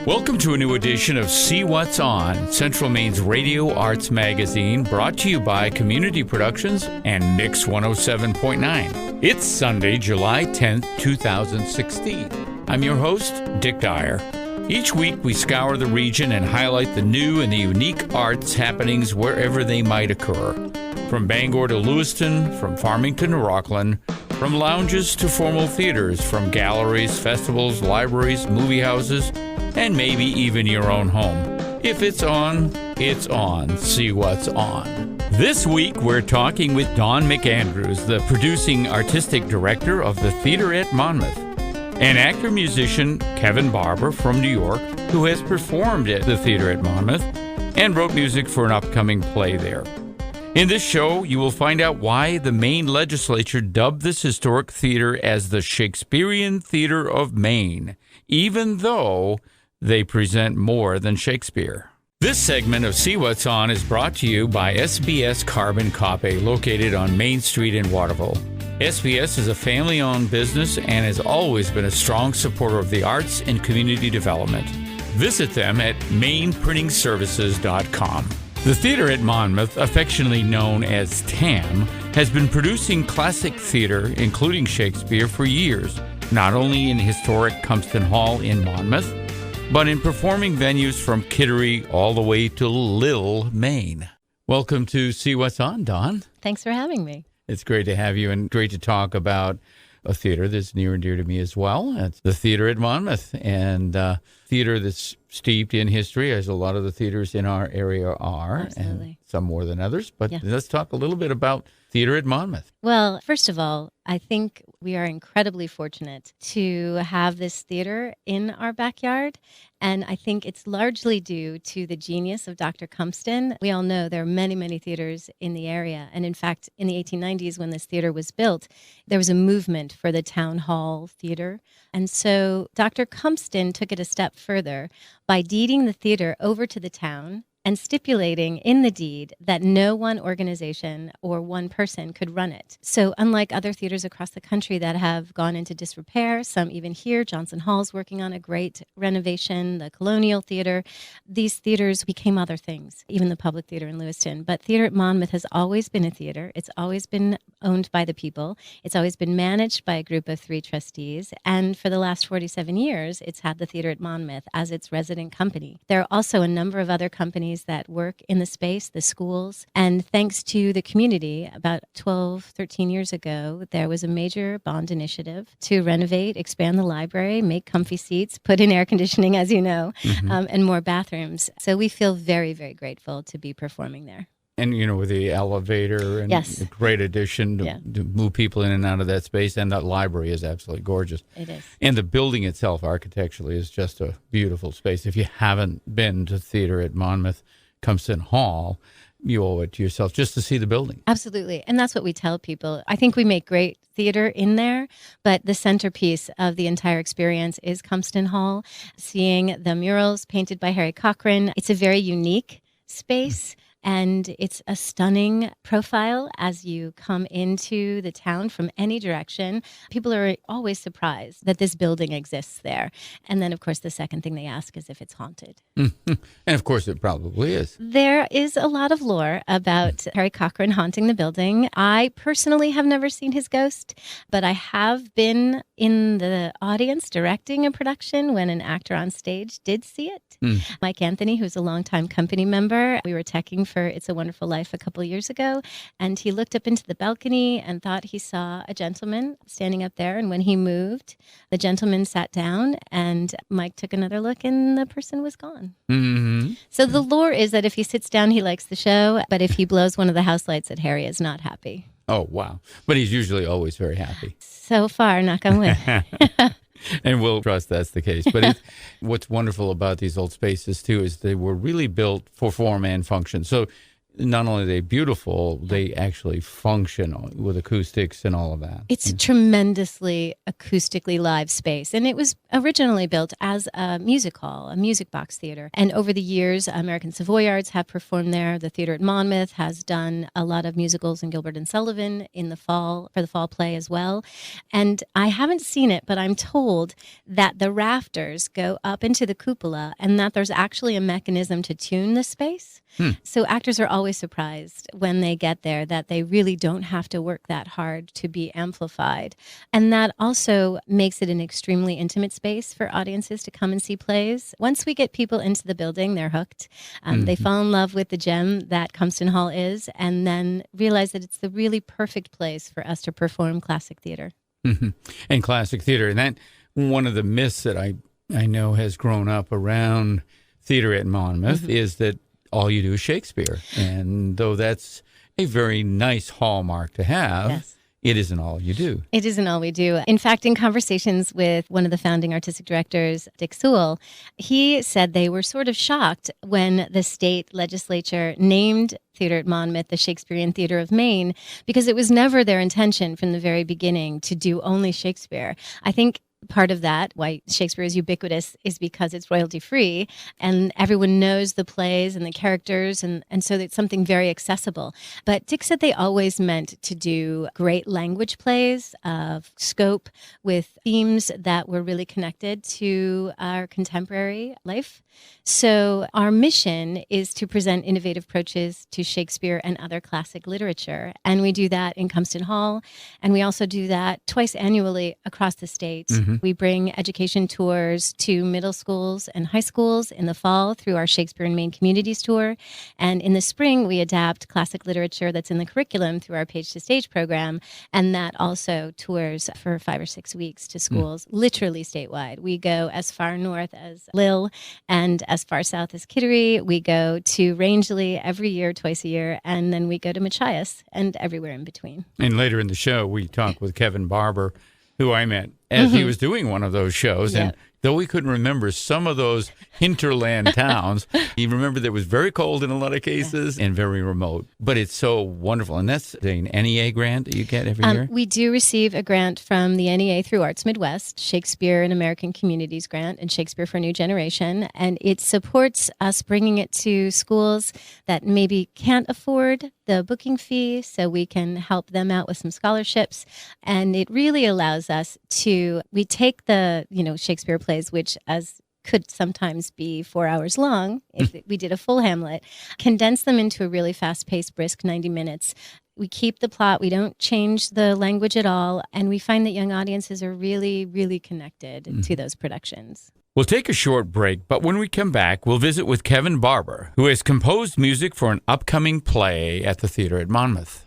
Welcome to a new edition of See What's On, Central Maine's radio arts magazine, brought to you by Community Productions and Mix 107.9. It's Sunday, July 10th, 2016. I'm your host, Dick Dyer. Each week, we scour the region and highlight the new and the unique arts happenings wherever they might occur. From Bangor to Lewiston, from Farmington to Rockland, from lounges to formal theaters, from galleries, festivals, libraries, movie houses, and maybe even your own home. If it's on, it's on. See what's on. This week, we're talking with Don McAndrews, the producing artistic director of the Theater at Monmouth, and actor-musician Kevin Barber from New York, who has performed at the Theater at Monmouth and wrote music for an upcoming play there. In this show, you will find out why the Maine legislature dubbed this historic theater as the Shakespearean Theater of Maine, even though they present more than Shakespeare. This segment of See What's On is brought to you by SBS Carbon Copy, located on Main Street in Waterville. SBS is a family-owned business and has always been a strong supporter of the arts and community development. Visit them at mainprintingservices.com. The Theater at Monmouth, affectionately known as TAM, has been producing classic theater, including Shakespeare, for years, not only in historic Cumpston Hall in Monmouth, but in performing venues from Kittery all the way to Lille, Maine. Welcome to See What's On, Don. Thanks for having me. It's great to have you and great to talk about a theater that's near and dear to me as well. It's the Theater at Monmouth, and theater that's steeped in history, as a lot of the theaters in our area are. Absolutely. And some more than others. But Let's talk a little bit about Theater at Monmouth. Well, first of all, I think we are incredibly fortunate to have this theater in our backyard. And I think it's largely due to the genius of Dr. Cumpston. We all know there are many, many theaters in the area. And in fact, in the 1890s, when this theater was built, there was a movement for the town hall theater. And so Dr. Cumpston took it a step further by deeding the theater over to the town and stipulating in the deed that no one organization or one person could run it. So unlike other theaters across the country that have gone into disrepair, some even here, Johnson Hall's working on a great renovation, the Colonial Theater, these theaters became other things, even the Public Theater in Lewiston. But Theater at Monmouth has always been a theater. It's always been owned by the people. It's always been managed by a group of 3 trustees. And for the last 47 years, it's had the Theater at Monmouth as its resident company. There are also a number of other companies that work in the space, the schools. And thanks to the community, about 12, 13 years ago, there was a major bond initiative to renovate, expand the library, make comfy seats, put in air conditioning, as you know, and more bathrooms. So we feel very, very grateful to be performing there. And, you know, with the elevator and a great addition to move people in and out of that space. And that library is absolutely gorgeous. It is. And the building itself, architecturally, is just a beautiful space. If you haven't been to Theater at Monmouth, Cumpston Hall, you owe it to yourself just to see the building. Absolutely. And that's what we tell people. I think we make great theater in there, but the centerpiece of the entire experience is Cumpston Hall. Seeing the murals painted by Harry Cochran, it's a very unique space. And it's a stunning profile as you come into the town from any direction. People are always surprised that this building exists there. And then, of course, the second thing they ask is if it's haunted. And, of course, it probably is. There is a lot of lore about Harry Cochran haunting the building. I personally have never seen his ghost, but I have been in the audience directing a production when an actor on stage did see it. Mike Anthony, who's a longtime company member, we were teching for It's a Wonderful Life a couple years ago, and he looked up into the balcony and thought he saw a gentleman standing up there. And when he moved, the gentleman sat down, and Mike took another look, and the person was gone. So the lore is that if he sits down, he likes the show, but if he blows one of the house lights, that Harry is not happy. Oh, wow. But he's usually always very happy. So far, knock on wood. And we'll trust that's the case. But what's wonderful about these old spaces, too, is they were really built for form and function. So not only are they beautiful, they actually function with acoustics and all of that. It's a tremendously acoustically live space. And it was originally built as a music hall, a music box theater. And over the years, American Savoyards have performed there. The Theater at Monmouth has done a lot of musicals in Gilbert and Sullivan in the fall, for the fall play as well. And I haven't seen it, but I'm told that the rafters go up into the cupola and that there's actually a mechanism to tune the space. So actors are always surprised when they get there that they really don't have to work that hard to be amplified. And that also makes it an extremely intimate space for audiences to come and see plays. Once we get people into the building, they're hooked. They fall in love with the gem that Compton Hall is, and then realize that it's the really perfect place for us to perform classic theater. And classic theater. And that one of the myths that I know has grown up around Theater at Monmouth is that all you do is Shakespeare. And though that's a very nice hallmark to have, it isn't all you do. It isn't all we do. In fact, in conversations with one of the founding artistic directors, Dick Sewell, he said they were sort of shocked when the state legislature named Theater at Monmouth the Shakespearean Theater of Maine, because it was never their intention from the very beginning to do only Shakespeare. I think part of that, why Shakespeare is ubiquitous, is because it's royalty free and everyone knows the plays and the characters, and so it's something very accessible. But Dick said they always meant to do great language plays of scope with themes that were really connected to our contemporary life. So our mission is to present innovative approaches to Shakespeare and other classic literature. And we do that in Compton Hall. And we also do that twice annually across the state. We bring education tours to middle schools and high schools in the fall through our Shakespeare in Maine Communities Tour. And in the spring, we adapt classic literature that's in the curriculum through our Page to Stage program. And that also tours for 5 or 6 weeks to schools, literally statewide. We go as far north as Lille and as far south as Kittery. We go to Rangeley every year, twice a year, and then we go to Machias and everywhere in between. And later in the show, we talk with Kevin Barber, who I met as he was doing one of those shows. And though he couldn't remember some of those hinterland towns, he remembered that it was very cold in a lot of cases and very remote. But it's so wonderful. And that's an NEA grant that you get every year? We do receive a grant from the NEA through Arts Midwest, Shakespeare in American Communities Grant and Shakespeare for a New Generation. And it supports us bringing it to schools that maybe can't afford the booking fee, so we can help them out with some scholarships. And it really allows us to, we take the, Shakespeare plays, which as could sometimes be 4 hours long if we did a full Hamlet, condense them into a really fast-paced, brisk 90 minutes. We keep the plot. We don't change the language at all. And we find that young audiences are really, really connected to those productions. We'll take a short break, but when we come back, we'll visit with Kevin Barber, who has composed music for an upcoming play at the Theater at Monmouth.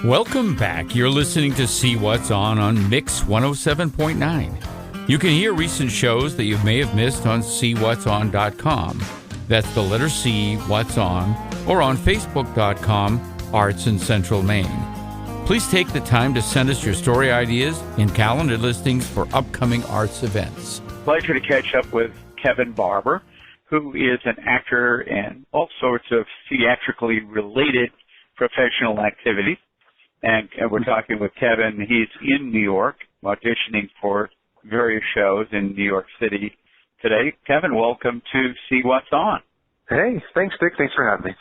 Welcome back. You're listening to See What's On Mix 107.9. You can hear recent shows that you may have missed on SeeWhat'sOn.com. That's the letter C, What's On, or on Facebook.com, Arts in Central Maine. Please take the time to send us your story ideas and calendar listings for upcoming arts events. Pleasure to catch up with Kevin Barber, who is an actor in all sorts of theatrically related professional activities. And we're talking with Kevin. He's in New York, auditioning for various shows in New York City today. Kevin, welcome to See What's On. Hey, thanks, Dick. Thanks for having me.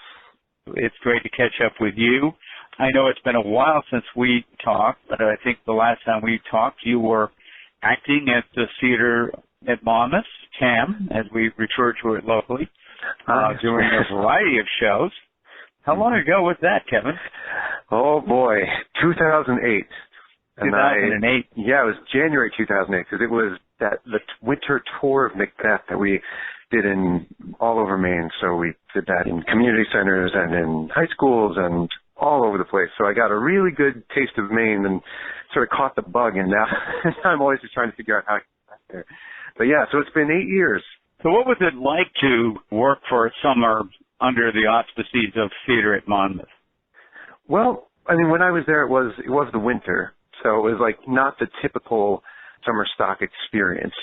It's great to catch up with you. I know it's been a while since we talked, but I think the last time we talked, you were acting at the Theater at Monmouth, TAM, as we refer to it locally, doing a variety of shows. How long ago was that, Kevin? Oh, boy, 2008. 2008? Yeah, it was January 2008, because it was the winter tour of Macbeth that we did in all over Maine. So we did that in community centers and in high schools and all over the place. So I got a really good taste of Maine and sort of caught the bug, and now I'm always just trying to figure out how to get back there. But yeah, so it's been 8 years. So what was it like to work for a summer under the auspices of Theater at Monmouth? Well, I mean, when I was there, it was the winter, so it was like not the typical summer stock experience.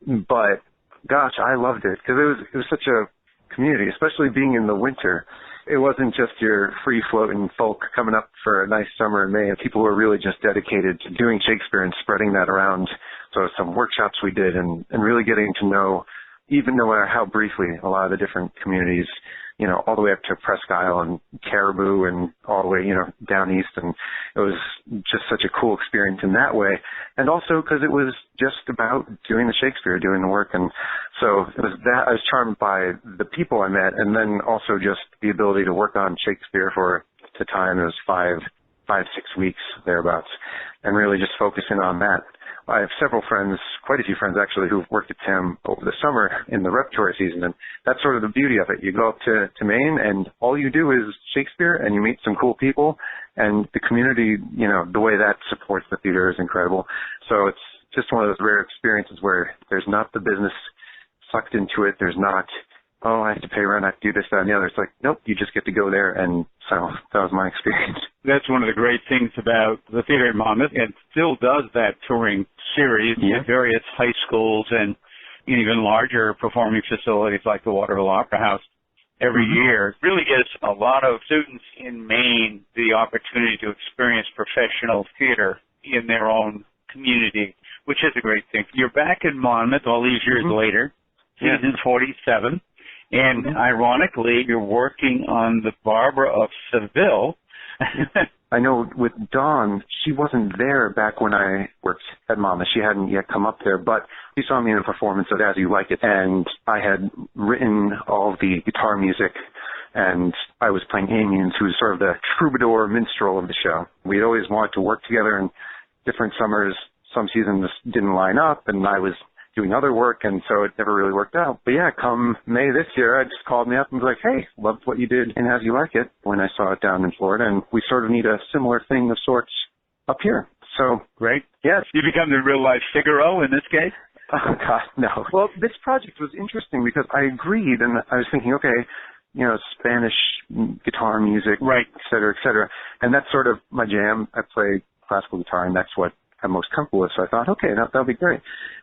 But gosh, I loved it because it was such a community, especially being in the winter. It wasn't just your free-floating folk coming up for a nice summer in May. People were really just dedicated to doing Shakespeare and spreading that around. So some workshops we did and really getting to know, even no matter how briefly, a lot of the different communities, you know, all the way up to Presque Isle and Caribou and all the way, you know, down east. And it was just such a cool experience in that way. And also because it was just about doing the Shakespeare, doing the work. And so it was that I was charmed by the people I met, and then also just the ability to work on Shakespeare for the time. It was 5, 6 weeks thereabouts, and really just focusing on that. I have several friends, quite a few friends actually, who've worked at TAM over the summer in the repertory season, and that's sort of the beauty of it. You go up to Maine, and all you do is Shakespeare, and you meet some cool people, and the community, you know, the way that supports the theater is incredible. So it's just one of those rare experiences where there's not the business sucked into it. There's not, oh, I have to pay rent, I have to do this, that, and the other. It's like, nope, you just get to go there, and so that was my experience. That's one of the great things about the theater in Monmouth. It still does that touring series at various high schools and even larger performing facilities like the Waterville Opera House every year. It really gives a lot of students in Maine the opportunity to experience professional theater in their own community, which is a great thing. You're back in Monmouth all these years later, season 47, and ironically, you're working on the Barbara of Seville. I know with Dawn, she wasn't there back when I worked at Monmouth. She hadn't yet come up there, but she saw me in a performance of As You Like It, and I had written all of the guitar music, and I was playing Amiens, who's sort of the troubadour minstrel of the show. We'd always wanted to work together in different summers. Some seasons didn't line up, and I was doing other work, and so it never really worked out. But yeah, come May this year, I just called me up and was like, hey, loved what you did in As You Like It when I saw it down in Florida, and we sort of need a similar thing of sorts up here. So great. Yes. You become the real-life Figaro in this case? Oh, God, no. Well, this project was interesting because I agreed, and I was thinking, okay, you know, Spanish guitar music, right, et cetera, and that's sort of my jam. I play classical guitar, and that's what I'm most comfortable with. So I thought, okay, that'll be great.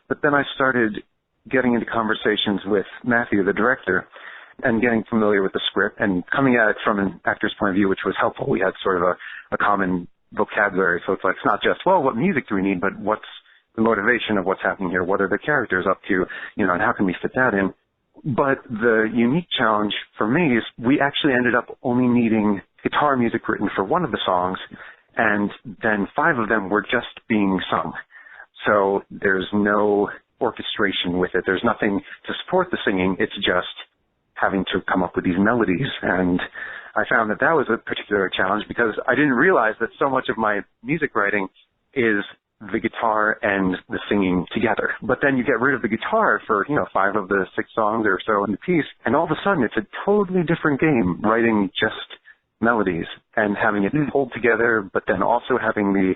But then I started getting into conversations with Matthew, the director, and getting familiar with the script and coming at it from an actor's point of view, which was helpful. We had sort of a common vocabulary. So it's like, it's not just, well, what music do we need, but what's the motivation of what's happening here? What are the characters up to? You know, and how can we fit that in? But the unique challenge for me is we actually ended up only needing guitar music written for one of the songs, and then 5 of them were just being sung. So there's no orchestration with it. There's nothing to support the singing. It's just having to come up with these melodies. And I found that that was a particular challenge because I didn't realize that so much of my music writing is the guitar and the singing together. But then you get rid of the guitar for, 5 of the 6 songs or so in the piece, and all of a sudden it's a totally different game, writing just melodies and having it pulled together, but then also having the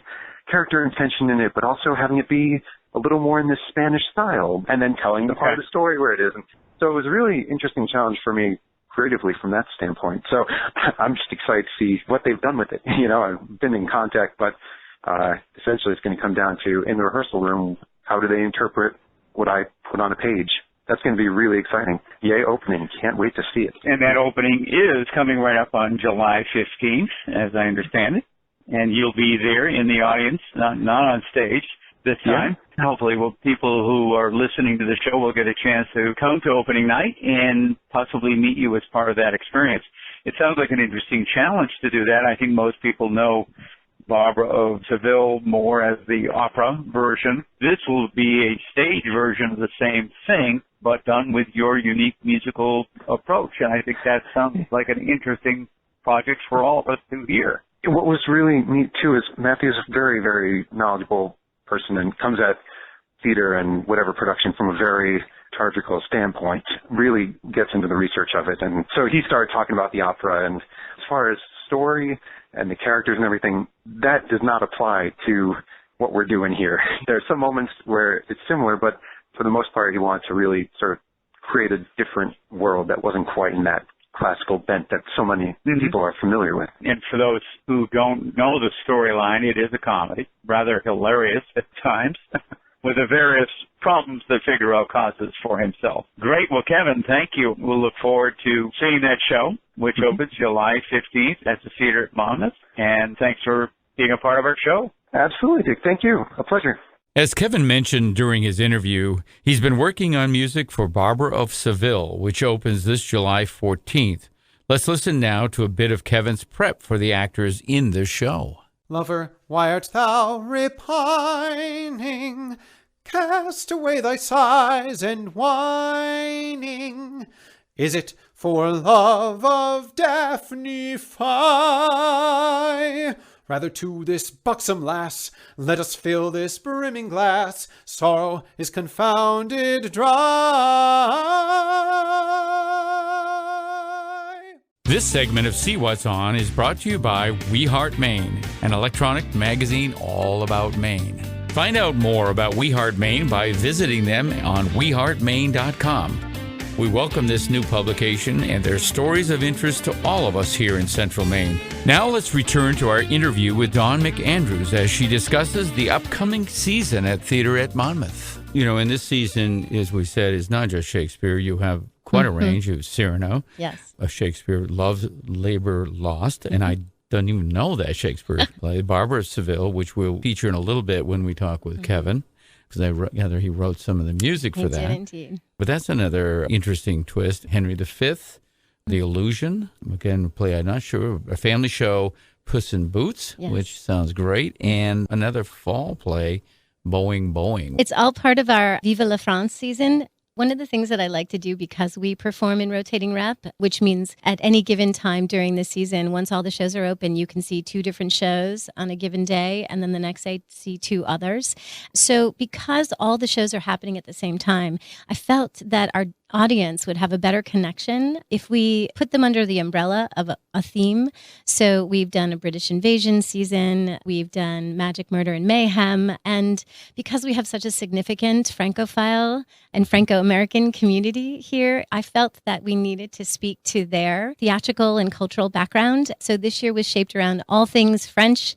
character intention in it, but also having it be a little more in this Spanish style, and then telling the part of the story where it is. And so it was a really interesting challenge for me creatively from that standpoint. So I'm just excited to see what they've done with it. I've been in contact, but essentially it's going to come down to, in the rehearsal room, how do they interpret what I put on a page? That's going to be really exciting. Yay, opening. Can't wait to see it. And that opening is coming right up on July 15th, as I understand it. And you'll be there in the audience, not on stage this time. Yeah. Hopefully, people who are listening to the show will get a chance to come to opening night and possibly meet you as part of that experience. It sounds like an interesting challenge to do that. I think most people know Barbara of Seville more as the opera version. This will be a stage version of the same thing, but done with your unique musical approach. And I think that sounds like an interesting project for all of us to hear. What was really neat, too, is Matthew's a very, very knowledgeable person and comes at theater and whatever production from a very liturgical standpoint, really gets into the research of it. And so he started talking about the opera, and as far as story and the characters and everything, that does not apply to what we're doing here. There are some moments where it's similar, but for the most part, he wanted to really sort of create a different world that wasn't quite in that classical bent that so many people are familiar with. And for those who don't know the storyline, it is a comedy, rather hilarious at times. with the various problems that Figaro causes for himself. Great. Well, Kevin, thank you. We'll look forward to seeing that show, which opens July 15th at the theater at Monmouth. And thanks for being a part of our show. Absolutely, Dick. Thank you. A pleasure. As Kevin mentioned during his interview, he's been working on music for Barbara of Seville, which opens this July 14th. Let's listen now to a bit of Kevin's prep for the actors in the show. Lover, why art thou repining? Cast away thy sighs and whining. Is it for love of Daphne fie? Rather to this buxom lass, let us fill this brimming glass. Sorrow is confounded dry. This segment of See What's On is brought to you by We Heart Maine, an electronic magazine all about Maine. Find out more about We Heart Maine by visiting them on weheartmaine.com. We welcome this new publication and their stories of interest to all of us here in Central Maine. Now let's return to our interview with Dawn McAndrews as she discusses the upcoming season at Theater at Monmouth. You know, in this season, as we said, is not just Shakespeare. You have quite a range. You have Cyrano. Yes. Shakespeare, Love's Labor Lost, and I don't even know that Shakespeare play. Barbara of Seville, which we'll feature in a little bit when we talk with Kevin, because I gather he wrote some of the music for that. He did indeed. But that's another interesting twist. Henry V, The Illusion, again, play, I'm not sure, a family show, Puss in Boots, Yes. which sounds great, and another fall play, Boing Boing. It's all part of our Vive la France season. One of the things that I like to do, because we perform in rotating rep, which means at any given time during the season, once all the shows are open, you can see 2 different shows on a given day, and then the next day see 2 others. So because all the shows are happening at the same time, I felt that our audience would have a better connection if we put them under the umbrella of a theme. So we've done a British invasion season, we've done Magic, Murder, and Mayhem, and because we have such a significant Francophile and Franco-American community here, I felt that we needed to speak to their theatrical and cultural background. So this year was shaped around all things French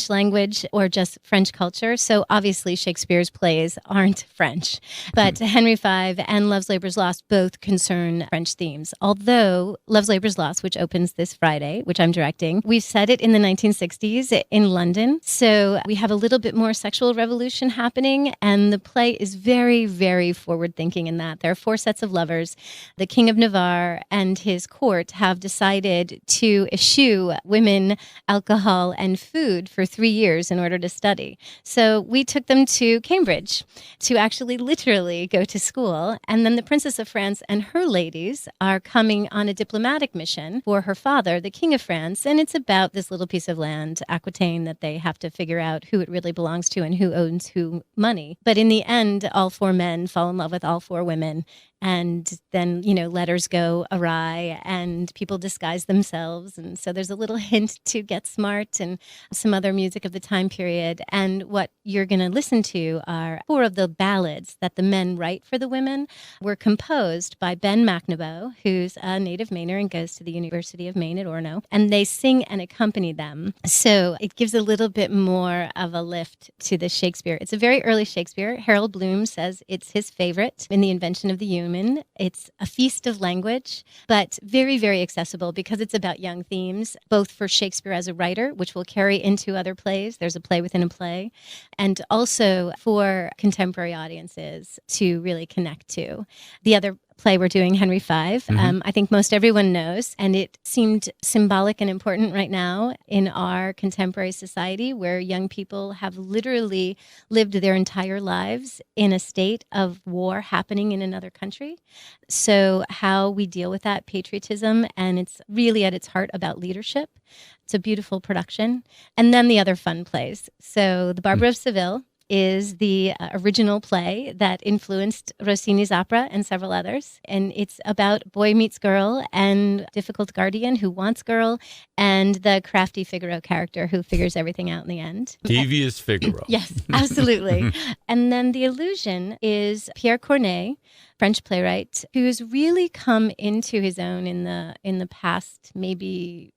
language, or just French culture. So obviously Shakespeare's plays aren't French, but Henry V and Love's Labour's Lost both concern French themes. Although Love's Labour's Lost, which opens this Friday, which I'm directing, we set it in the 1960s in London. So we have a little bit more sexual revolution happening, and the play is very, very forward-thinking in that there are 4 sets of lovers. The King of Navarre and his court have decided to eschew women, alcohol, and food for 3 years in order to study. So we took them to Cambridge to actually literally go to school. And then the Princess of France and her ladies are coming on a diplomatic mission for her father, the King of France. And it's about this little piece of land, Aquitaine, that they have to figure out who it really belongs to and who owns who money. But in the end, all 4 men fall in love with all 4 women. And then, letters go awry and people disguise themselves. And so there's a little hint to Get Smart and some other music of the time period. And what you're going to listen to are 4 of the ballads that the men write for the women were composed by Ben McNabo, who's a native Mainer and goes to the University of Maine at Orono. And they sing and accompany them. So it gives a little bit more of a lift to the Shakespeare. It's a very early Shakespeare. Harold Bloom says it's his favorite in The Invention of the Human. It's a feast of language, but very, very accessible because it's about young themes, both for Shakespeare as a writer, which will carry into other plays. There's a play within a play, and also for contemporary audiences to really connect to. The other play we're doing, Henry V, I think most everyone knows, and it seemed symbolic and important right now in our contemporary society where young people have literally lived their entire lives in a state of war happening in another country. So how we deal with that patriotism, and it's really at its heart about leadership. It's a beautiful production. And then the other fun plays. So The Barbara of Seville is the original play that influenced Rossini's opera and several others. And it's about boy meets girl and difficult guardian who wants girl and the crafty Figaro character who figures everything out in the end. Devious Figaro. Yes, absolutely. And then The Illusion is Pierre Corneille, French playwright, who's really come into his own in the past maybe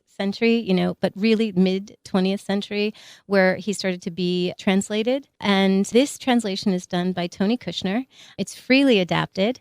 century, but really mid 20th century, where he started to be translated. And this translation is done by Tony Kushner. It's freely adapted.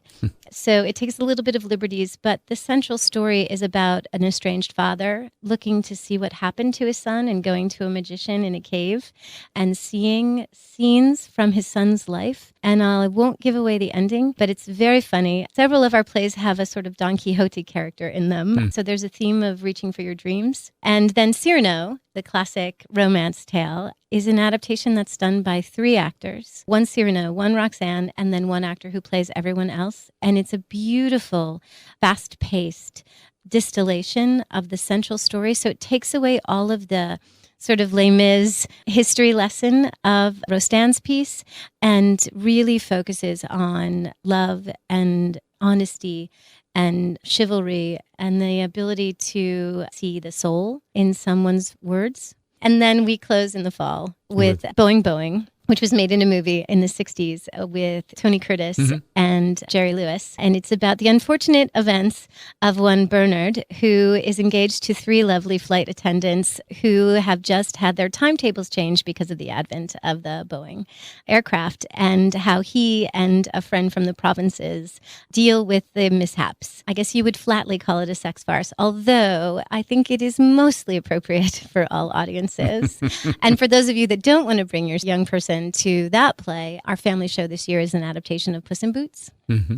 So it takes a little bit of liberties, but the central story is about an estranged father looking to see what happened to his son and going to a magician in a cave and seeing scenes from his son's life. And I won't give away the ending, but it's very funny. Several of our plays have a sort of Don Quixote character in them. So there's a theme of reaching for your dreams. And then Cyrano, the classic romance tale, is an adaptation that's done by 3 actors. One Cyrano, one Roxanne, and then one actor who plays everyone else. And it's a beautiful, fast-paced distillation of the central story. So it takes away all of the sort of Les Mis history lesson of Rostand's piece and really focuses on love and honesty and chivalry and the ability to see the soul in someone's words. And then we close in the fall with Boing Boing, which was made in a movie in the 60s with Tony Curtis and Jerry Lewis. And it's about the unfortunate events of one Bernard, who is engaged to 3 lovely flight attendants who have just had their timetables changed because of the advent of the Boeing aircraft, and how he and a friend from the provinces deal with the mishaps. I guess you would flatly call it a sex farce, although I think it is mostly appropriate for all audiences. And for those of you that don't want to bring your young person to that play, our family show this year is an adaptation of Puss in Boots,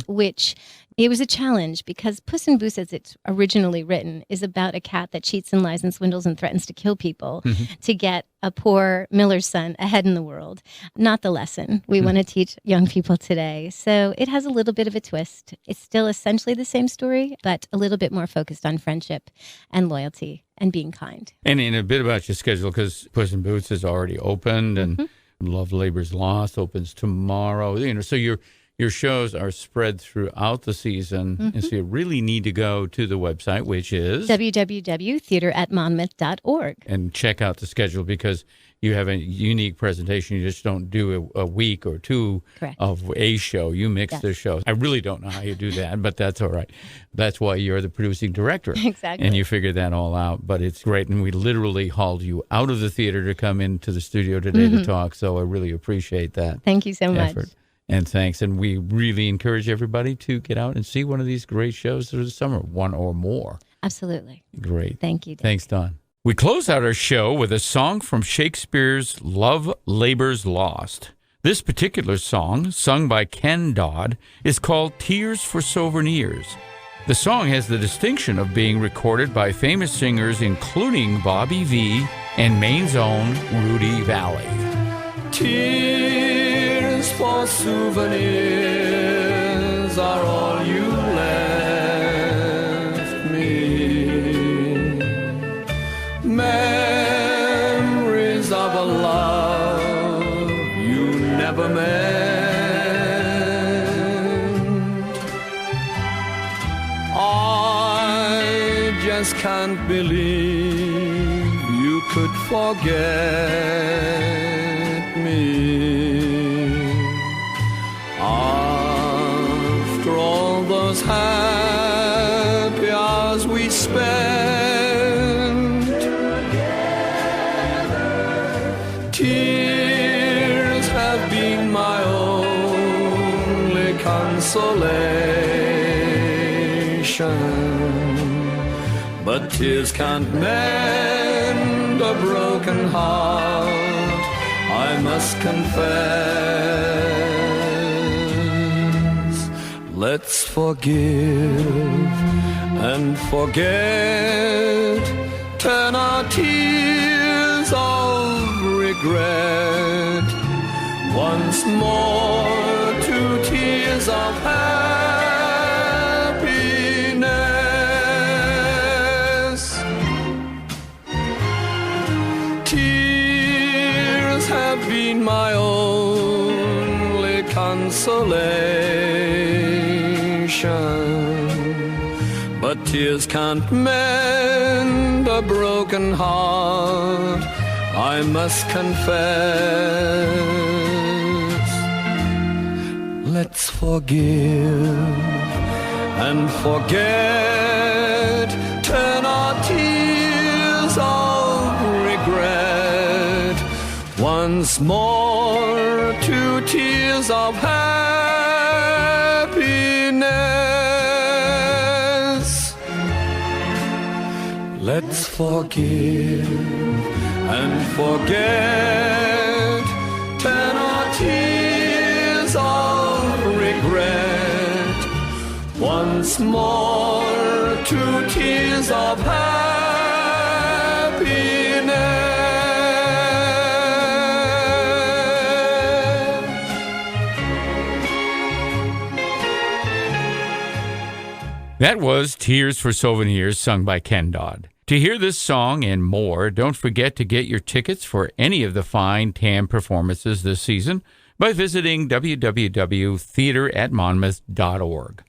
which it was a challenge because Puss in Boots, as it's originally written, is about a cat that cheats and lies and swindles and threatens to kill people to get a poor miller's son ahead in the world. Not the lesson we want to teach young people today. So it has a little bit of a twist. It's still essentially the same story, but a little bit more focused on friendship and loyalty and being kind. And in a bit about your schedule, because Puss in Boots is already opened and Love Labor's Lost opens tomorrow. So your shows are spread throughout the season, and so you really need to go to the website, which is www.theateratmonmouth.org, and check out the schedule, because you have a unique presentation. You just don't do a week or 2 of a show. You mix the shows. I really don't know how you do that, but that's all right. That's why you're the producing director. Exactly. And you figure that all out. But it's great. And we literally hauled you out of the theater to come into the studio today to talk. So I really appreciate that. Thank you so effort. much. And thanks. And we really encourage everybody to get out and see one of these great shows through the summer, one or more. Absolutely. Great. Thank you, Dave. Thanks, Don. We close out our show with a song from Shakespeare's Love Labor's Lost. This particular song, sung by Ken Dodd, is called Tears for Souvenirs. The song has the distinction of being recorded by famous singers including Bobby V and Maine's own Rudy Valley. Tears for souvenirs are all you left me. Memories of a love you never meant. I just can't believe you could forget me. After all those happy hours we spent together, tears have been my only consolation. But tears can't mend a broken heart, I must confess. Let's forgive and forget, turn our tears of regret once more to tears of happiness. Tears have been my only consolation, but tears can't mend a broken heart, I must confess. Let's forgive and forget, turn our are tears of regret. Once more, 2 tears of happiness. Let's forgive and forget. 10 are tears of regret. Once more, 2 tears of happiness. That was Tears for Souvenirs, sung by Ken Dodd. To hear this song and more, don't forget to get your tickets for any of the fine TAM performances this season by visiting www.theateratmonmouth.org.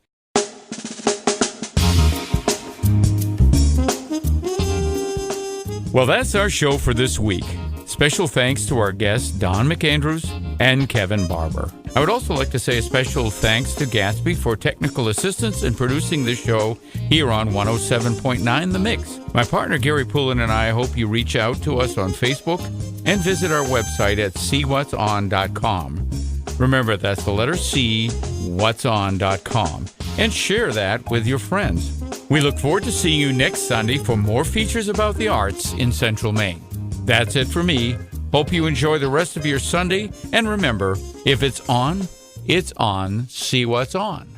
Well, that's our show for this week. Special thanks to our guests, Don McAndrews and Kevin Barber. I would also like to say a special thanks to Gatsby for technical assistance in producing this show here on 107.9 The Mix. My partner Gary Poulin and I hope you reach out to us on Facebook and visit our website at seewhatson.com. Remember, that's the letter C, whatson.com, and share that with your friends. We look forward to seeing you next Sunday for more features about the arts in Central Maine. That's it for me. Hope you enjoy the rest of your Sunday, and remember, if it's on, See What's On.